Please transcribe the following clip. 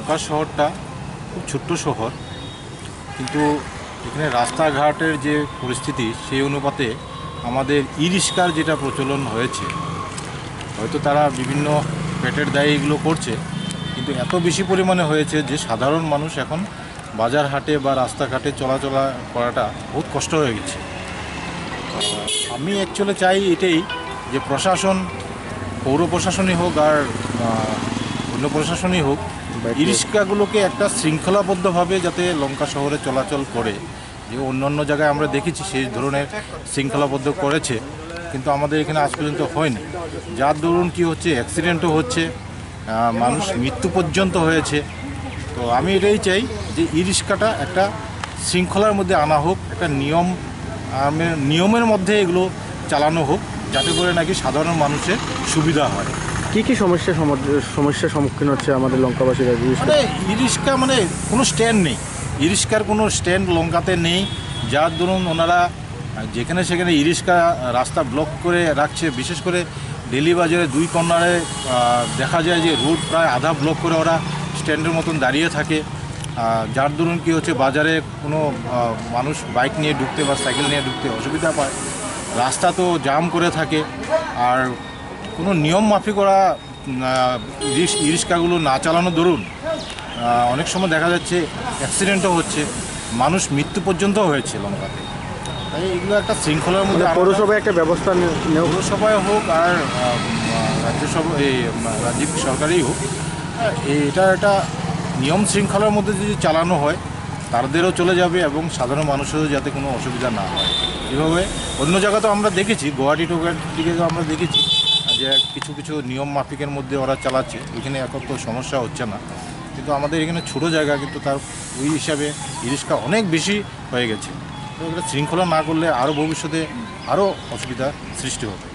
লঙ্কা শহরটা খুব ছোট্ট শহর, কিন্তু এখানে রাস্তাঘাটের যে পরিস্থিতি সেই অনুপাতে আমাদের ই রিক্সার যেটা প্রচলন হয়েছে, হয়তো তারা বিভিন্ন পেটের দায়ে এগুলো করছে, কিন্তু এত বেশি পরিমাণে হয়েছে যে সাধারণ মানুষ এখন বাজার হাটে বা রাস্তাঘাটে চলাচলা করাটা বহুত কষ্ট হয়ে গেছে। আমি অ্যাকচুয়ালি চাই এটাই যে প্রশাসন, পৌর প্রশাসনই হোক আর অন্য প্রশাসনই হোক, ই রিক্সাগুলোকে একটা শৃঙ্খলাবদ্ধভাবে যাতে লঙ্কা শহরে চলাচল করে, যে অন্য জায়গায় আমরা দেখেছি সেই ধরনের শৃঙ্খলাবদ্ধ করেছে, কিন্তু আমাদের এখানে আজ পর্যন্ত হয়নি। যার দরুন কি হচ্ছে, অ্যাক্সিডেন্টও হচ্ছে, মানুষ মৃত্যু পর্যন্ত হয়েছে। তো আমি এটাই চাই যে ই রিক্সাটা একটা শৃঙ্খলার মধ্যে আনা হোক, একটা নিয়মের মধ্যে এগুলো চালানো হোক, যাতে করে নাকি সাধারণ মানুষের সুবিধা হয়। কী সমস্যার সম্মুখীন হচ্ছে আমাদের লঙ্কাবাসীরা? মানে ই রিক্সা মানে কোনো স্ট্যান্ড নেই, ই রিক্সার কোনো স্ট্যান্ড লঙ্কাতে নেই, যার দরুন ওনারা যেখানে সেখানে ই রিক্সা রাস্তা ব্লক করে রাখছে। বিশেষ করে ডেলি বাজারে দুই কর্নারে দেখা যায় যে রোড প্রায় আধা ব্লক করে ওরা স্ট্যান্ডের মতন দাঁড়িয়ে থাকে, যার দরুন কী হচ্ছে, বাজারে কোনো মানুষ বাইক নিয়ে ঢুকতে বা সাইকেল নিয়ে ঢুকতে অসুবিধা পায়, রাস্তা তো জাম করে থাকে। আর কোনো নিয়ম মাফিক ওরা ই রিক্সাগুলো না চালানো দরুন অনেক সময় দেখা যাচ্ছে অ্যাক্সিডেন্টও হচ্ছে, মানুষ মৃত্যু পর্যন্ত হয়েছে লঙ্কাতে। তাই এগুলো একটা শৃঙ্খলার মধ্যে পৌরসভায় একটা ব্যবস্থা পৌরসভায় হোক আর রাজ্যিক সরকারই হোক, এটা একটা নিয়ম শৃঙ্খলার মধ্যে যদি চালানো হয় তাদেরও চলে যাবে এবং সাধারণ মানুষেরও যাতে কোনো অসুবিধা না হয়। এভাবে অন্য জায়গা তো আমরা দেখেছি, গুয়াহাটি টোয়াহাটির দিকে তো আমরা দেখেছি যে কিছু নিয়ম মাফিকের মধ্যে ওরা চালাচ্ছে, এখানে এখন তো সমস্যা হচ্ছে না। কিন্তু আমাদের এখানে ছোটো জায়গা, কিন্তু তার ওই হিসাবে ই রিক্সা অনেক বেশি হয়ে গেছে। তো এটা শৃঙ্খলা না করলে আরও ভবিষ্যতে আরও অসুবিধার সৃষ্টি হবে।